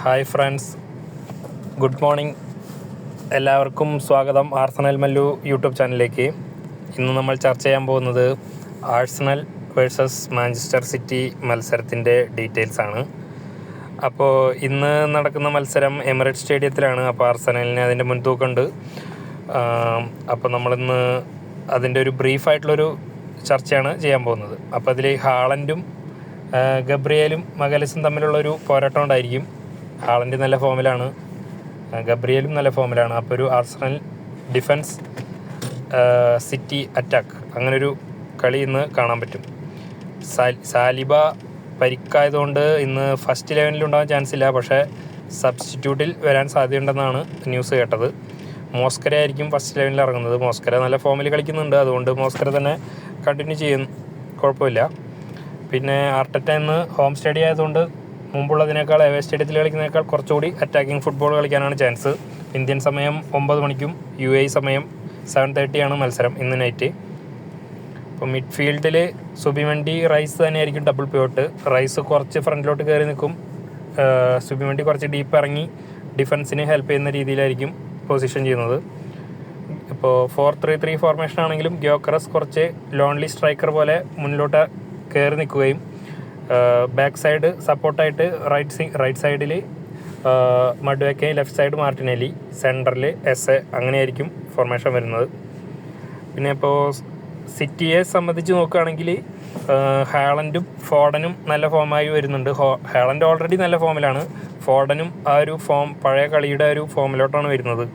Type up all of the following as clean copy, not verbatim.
Hi friends, good morning. എല്ലാവർക്കും സ്വാഗതം Arsenal Mallu YouTube ചാനലിലേക്ക്. ഇന്ന് നമ്മൾ ചർച്ച ചെയ്യാൻ പോകുന്നത് ആഴ്സണൽ വേഴ്സസ് മാഞ്ചസ്റ്റർ സിറ്റി മത്സരത്തിൻ്റെ ഡീറ്റെയിൽസ് ആണ്. അപ്പോൾ ഇന്ന് നടക്കുന്ന മത്സരം എമിറേറ്റ്സ് സ്റ്റേഡിയത്തിലാണ്. അപ്പോൾ ആർസണലിന് അതിൻ്റെ മുൻതൂക്കമുണ്ട്. അപ്പോൾ നമ്മളിന്ന് അതിൻ്റെ ഒരു ബ്രീഫായിട്ടുള്ളൊരു ചർച്ചയാണ് ചെയ്യാൻ പോകുന്നത്. അപ്പോൾ അതിൽ ഹാളൻഡും ഗബ്രിയേലും മഗലസും തമ്മിലുള്ളൊരു പോരാട്ടം ഉണ്ടായിരിക്കും. ഹാളൻഡ് നല്ല ഫോമിലാണ്, ഗബ്രിയേലും നല്ല ഫോമിലാണ്. അപ്പോൾ ഒരു ആർസണൽ ഡിഫൻസ് സിറ്റി അറ്റാക്ക്, അങ്ങനൊരു കളി ഇന്ന് കാണാൻ പറ്റും. സാലിബ പരിക്കായതുകൊണ്ട് ഇന്ന് ഫസ്റ്റ് 11 ഉണ്ടാകാൻ ചാൻസ് ഇല്ല, പക്ഷേ സബ്സ്റ്റിറ്റ്യൂട്ടിൽ വരാൻ സാധ്യതയുണ്ടെന്നാണ് ന്യൂസ് കേട്ടത്. മോസ്കര ആയിരിക്കും ഫസ്റ്റ് 11 ഇറങ്ങുന്നത്. മോസ്കര നല്ല ഫോമിൽ കളിക്കുന്നുണ്ട്, അതുകൊണ്ട് മോസ്കര തന്നെ കണ്ടിന്യൂ ചെയ്യും, കുഴപ്പമില്ല. പിന്നെ ആർട്ടറ്റ ഇന്ന് ഹോം സ്റ്റേഡിയം ആയതുകൊണ്ട് മുമ്പുള്ളതിനേക്കാൾ എവേ സ്റ്റേഡിയത്തിൽ കളിക്കുന്നതിനേക്കാൾ കുറച്ചുകൂടി അറ്റാക്കിംഗ് ഫുട്ബോൾ കളിക്കാനാണ് ചാൻസ്. ഇന്ത്യൻ സമയം 9 മണിക്കും UAE സമയം 7:30 മത്സരം ഇന്ന് നൈറ്റ്. അപ്പോൾ മിഡ്ഫീൽഡിൽ സുബിമണ്ടി റൈസ് തന്നെയായിരിക്കും ഡബിൾ പിവോട്ട്. റൈസ് കുറച്ച് ഫ്രണ്ടിലോട്ട് കയറി നിൽക്കും, സുബിമണ്ടി കുറച്ച് ഡീപ്പ് ഇറങ്ങി ഡിഫൻസിന് ഹെൽപ്പ് ചെയ്യുന്ന രീതിയിലായിരിക്കും പൊസിഷൻ ചെയ്യുന്നത്. ഇപ്പോൾ 4-3-3 ഫോർമേഷൻ ആണെങ്കിലും ഗ്യോക്കറസ് കുറച്ച് ലോൺലി സ്ട്രൈക്കർ പോലെ മുന്നിലോട്ട് കയറി നിൽക്കുകയും ബാക്ക് സൈഡ് സപ്പോർട്ടായിട്ട് റൈറ്റ് സൈഡിൽ മഡ്വേക്കെ, ലെഫ്റ്റ് സൈഡ് മാർട്ടിനെല്ലി, സെൻറ്ററിൽ എസ്, അങ്ങനെയായിരിക്കും ഫോർമേഷൻ വരുന്നത്. പിന്നെ ഇപ്പോൾ സിറ്റിയെ സംബന്ധിച്ച് നോക്കുകയാണെങ്കിൽ ഹാളൻഡും ഫോഡനും നല്ല ഫോമായി വരുന്നുണ്ട്. ഹാളൻഡ് ഓൾറെഡി നല്ല ഫോമിലാണ്, ഫോഡനും ആ ഒരു പഴയ കളിയുടെ ഒരു ഫോമിലോട്ടാണ് വരുന്നത്.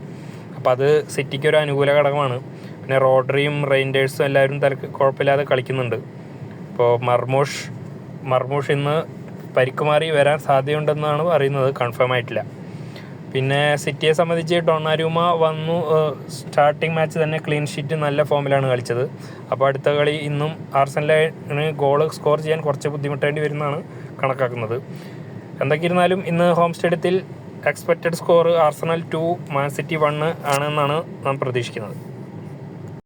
അപ്പോൾ അത് സിറ്റിക്ക് ഒരു അനുകൂല ഘടകമാണ്. പിന്നെ റോഡ്രിയും റെയിൻഡേഴ്സും എല്ലാവരും കുഴപ്പമില്ലാതെ കളിക്കുന്നുണ്ട്. ഇപ്പോൾ മർമൂഷ് ഇന്ന് പരിക്കുമാറി വരാൻ സാധ്യതയുണ്ടെന്നാണ് പറയുന്നത്, കൺഫേം ആയിട്ടില്ല. പിന്നെ സിറ്റിയെ സംബന്ധിച്ച് ഡൊണാരൂമ വന്നു, സ്റ്റാർട്ടിങ് മാച്ച് തന്നെ ക്ലീൻ ഷീറ്റ് നല്ല ഫോമിലാണ് കളിച്ചത്. അപ്പോൾ അടുത്ത കളി ഇന്നും ആർസണലിന് ഗോൾ സ്കോർ ചെയ്യാൻ കുറച്ച് ബുദ്ധിമുട്ടേണ്ടി വരുമെന്നാണ് കണക്കാക്കുന്നത്. എന്തൊക്കെയിരുന്നാലും ഇന്ന് ഹോം സ്റ്റേഡിയത്തിൽ expected score Arsenal 2 Man City 1 ആണെന്നാണ് നാം പ്രതീക്ഷിക്കുന്നത്.